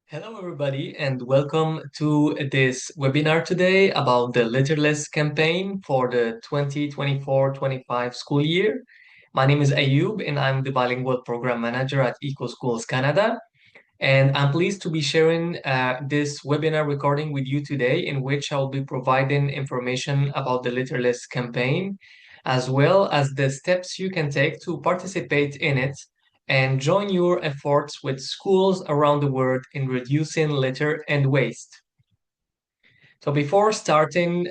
Hello, everybody, and welcome to this webinar today about the Litterless campaign for the 2024-25 school year. My name is Ayub, and I'm the bilingual program manager at EcoSchools Canada. And I'm pleased to be sharing this webinar recording with you today, in which I'll be providing information about the Litterless campaign, as well as the steps you can take to participate in it and join your efforts with schools around the world in reducing litter and waste. So before starting,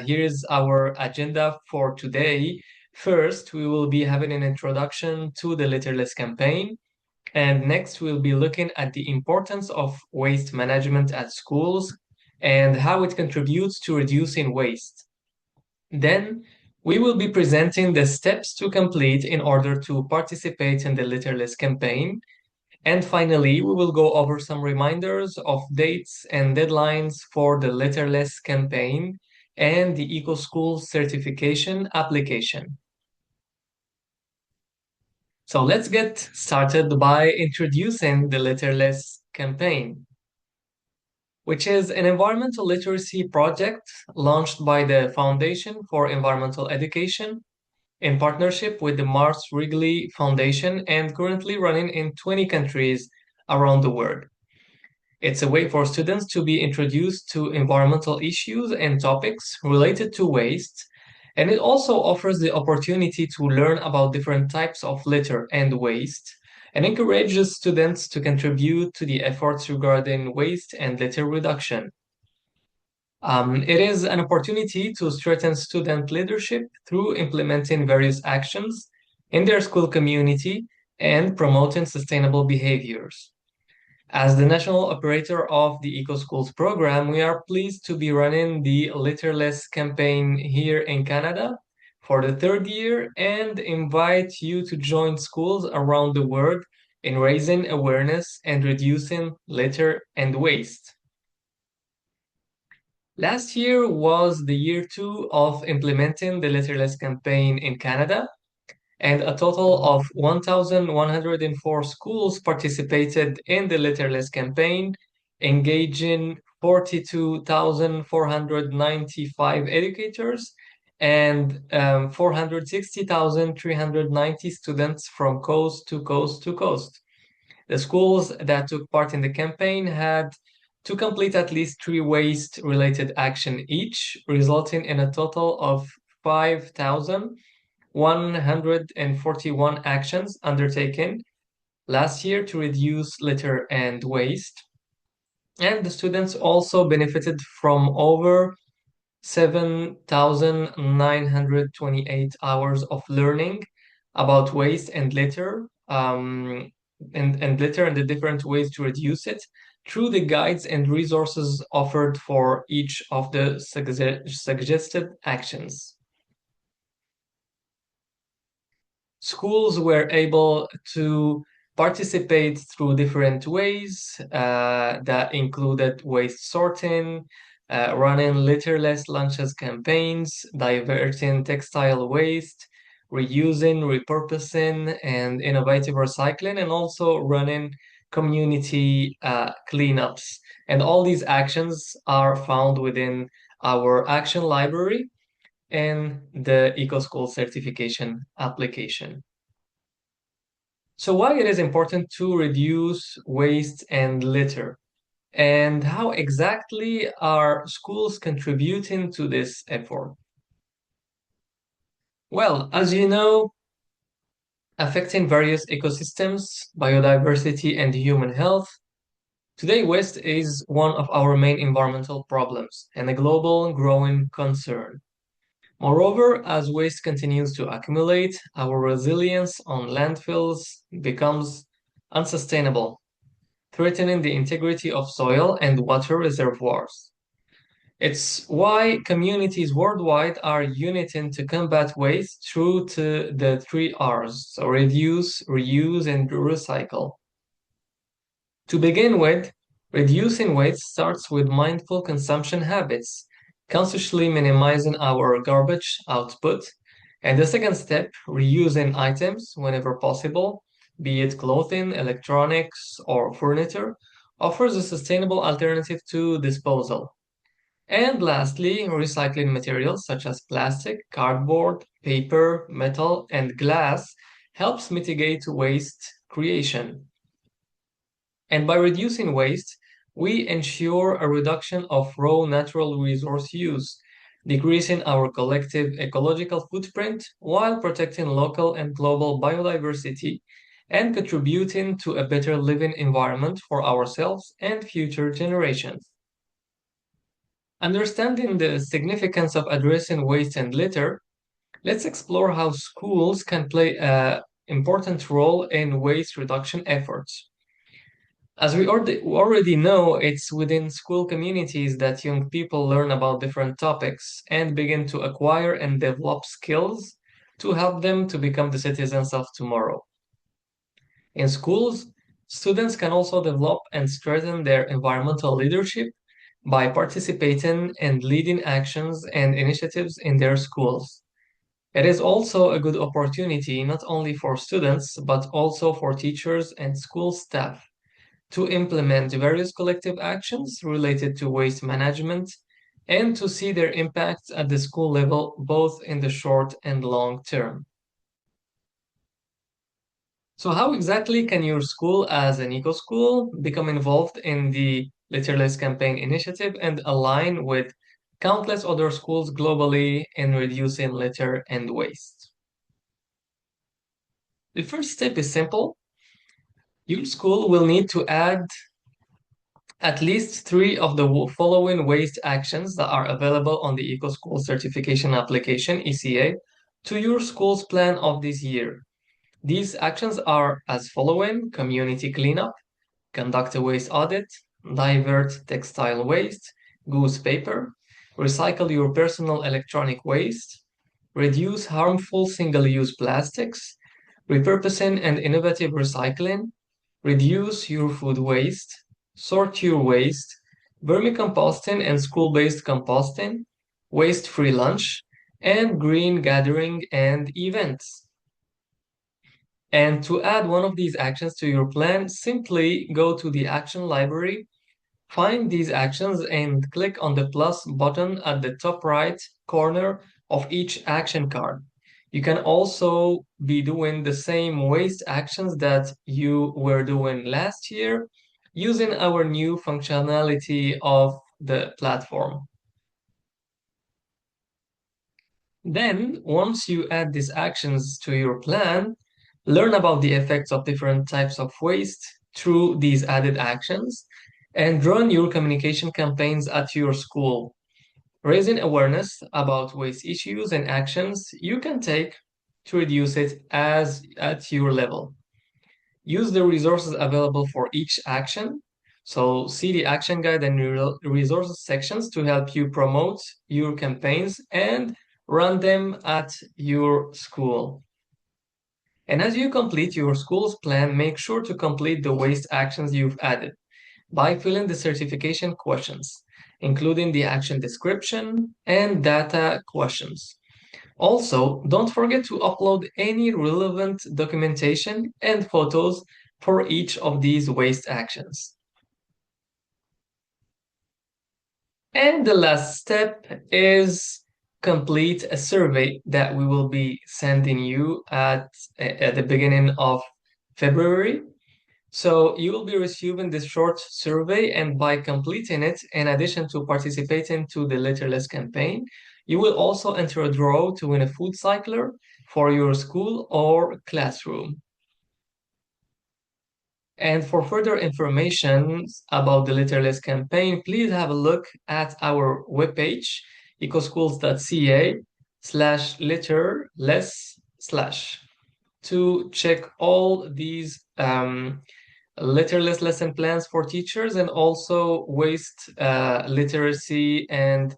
here's our agenda for today. First, we will be having an introduction to the Litterless campaign. And next, we'll be looking at the importance of waste management at schools and how it contributes to reducing waste. Then, we will be presenting the steps to complete in order to participate in the Litterless campaign. And finally, we will go over some reminders of dates and deadlines for the Litterless campaign and the EcoSchool certification application. So let's get started by introducing the Litterless campaign, which is an environmental literacy project launched by the Foundation for Environmental Education in partnership with the Mars Wrigley Foundation and currently running in 20 countries around the world. It's a way for students to be introduced to environmental issues and topics related to waste, and it also offers the opportunity to learn about different types of litter and waste, and encourages students to contribute to the efforts regarding waste and litter reduction. It is an opportunity to strengthen student leadership through implementing various actions in their school community and promoting sustainable behaviors. As the national operator of the EcoSchools program, we are pleased to be running the Litterless campaign here in Canada for the third year and invite you to join schools around the world in raising awareness and reducing litter and waste. Last year was the year two of implementing the Litterless campaign in Canada, and a total of 1,104 schools participated in the Litterless campaign, engaging 42,495 educators and 460,390 students from coast to coast to coast. The schools that took part in the campaign had to complete at least 3 waste-related action each, resulting in a total of 5,141 actions undertaken last year to reduce litter and waste. And the students also benefited from over 7,928 hours of learning about waste and litter, and litter and the different ways to reduce it through the guides and resources offered for each of the suggested actions. Schools were able to participate through different ways that included waste sorting, running litterless lunches campaigns, diverting textile waste, reusing, repurposing, and innovative recycling, and also running community cleanups. And all these actions are found within our action library and the EcoSchool certification application. So why it is important to reduce waste and litter, and how exactly are schools contributing to this effort? Well, as you know, affecting various ecosystems, biodiversity, and human health, today waste is one of our main environmental problems and a global growing concern. Moreover, as waste continues to accumulate, our resilience on landfills becomes unsustainable, threatening the integrity of soil and water reservoirs. It's why communities worldwide are uniting to combat waste through to the 3 Rs, so reduce, reuse, and recycle. To begin with, reducing waste starts with mindful consumption habits, consciously minimizing our garbage output. And the second step, reusing items whenever possible, be it clothing, electronics, or furniture, offers a sustainable alternative to disposal. And lastly, recycling materials such as plastic, cardboard, paper, metal, and glass helps mitigate waste creation. And by reducing waste, we ensure a reduction of raw natural resource use, decreasing our collective ecological footprint while protecting local and global biodiversity and contributing to a better living environment for ourselves and future generations. Understanding the significance of addressing waste and litter, let's explore how schools can play an important role in waste reduction efforts. As we already know, it's within school communities that young people learn about different topics and begin to acquire and develop skills to help them to become the citizens of tomorrow. In schools, students can also develop and strengthen their environmental leadership by participating and leading actions and initiatives in their schools. It is also a good opportunity not only for students but also for teachers and school staff to implement various collective actions related to waste management and to see their impacts at the school level both in the short and long term. So, how exactly can your school, as an eco school, become involved in the Litterless campaign initiative and align with countless other schools globally in reducing litter and waste? The first step is simple. Your school will need to add at least three of the following waste actions that are available on the Eco School Certification Application, ECA, to your school's plan of this year. These actions are as following: community cleanup, conduct a waste audit, divert textile waste, goose paper, recycle your personal electronic waste, reduce harmful single-use plastics, repurposing and innovative recycling, reduce your food waste, sort your waste, vermicomposting and school-based composting, waste-free lunch, and green gathering and events. And to add one of these actions to your plan, simply go to the action library, find these actions, and click on the plus button at the top right corner of each action card. You can also be doing the same waste actions that you were doing last year using our new functionality of the platform. Then, once you add these actions to your plan, learn about the effects of different types of waste through these added actions, and run your communication campaigns at your school, raising awareness about waste issues and actions you can take to reduce it as at your level. Use the resources available for each action. So see the action guide and resources sections to help you promote your campaigns and run them at your school. And as you complete your school's plan, make sure to complete the waste actions you've added by filling the certification questions, including the action description and data questions. Also, don't forget to upload any relevant documentation and photos for each of these waste actions. And the last step is complete a survey that we will be sending you at the beginning of February. So you will be receiving this short survey, and by completing it, in addition to participating to the Litterless campaign, you will also enter a draw to win a food cycler for your school or classroom. And for further information about the Litterless campaign, please have a look at our webpage, ecoschools.ca/litterless/ to check all these litterless lesson plans for teachers and also waste literacy and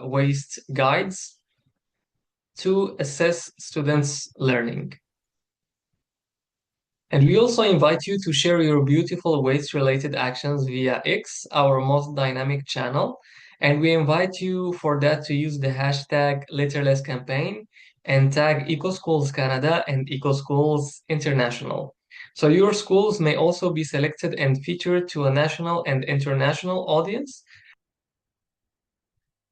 waste guides to assess students' learning. And we also invite you to share your beautiful waste-related actions via X, our most dynamic channel. And we invite you for that to use the hashtag #LitterlessCampaign and tag EcoSchools Canada and EcoSchools International. So your schools may also be selected and featured to a national and international audience.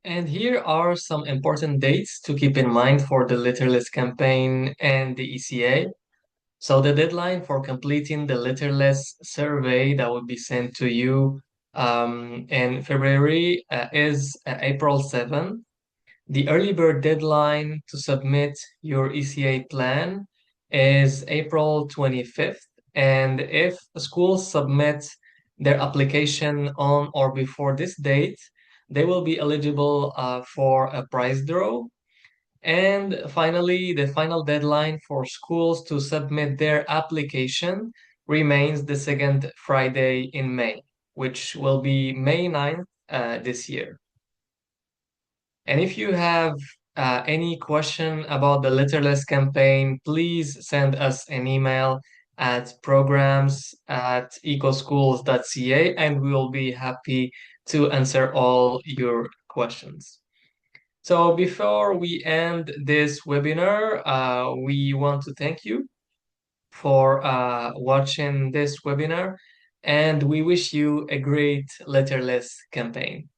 And here are some important dates to keep in mind for the Litterless campaign and the ECA. So the deadline for completing the Litterless survey that will be sent to you in February is April 7th. The early bird deadline to submit your ECA plan is April 25th. And if schools submit their application on or before this date, they will be eligible for a prize draw. And finally, the final deadline for schools to submit their application remains the second Friday in May, which will be May 9th this year. And if you have any question about the Litterless campaign, please send us an email at programs@ecoschools.ca and we will be happy to answer all your questions. So before we end this webinar, we want to thank you for watching this webinar and we wish you a great Letterless campaign.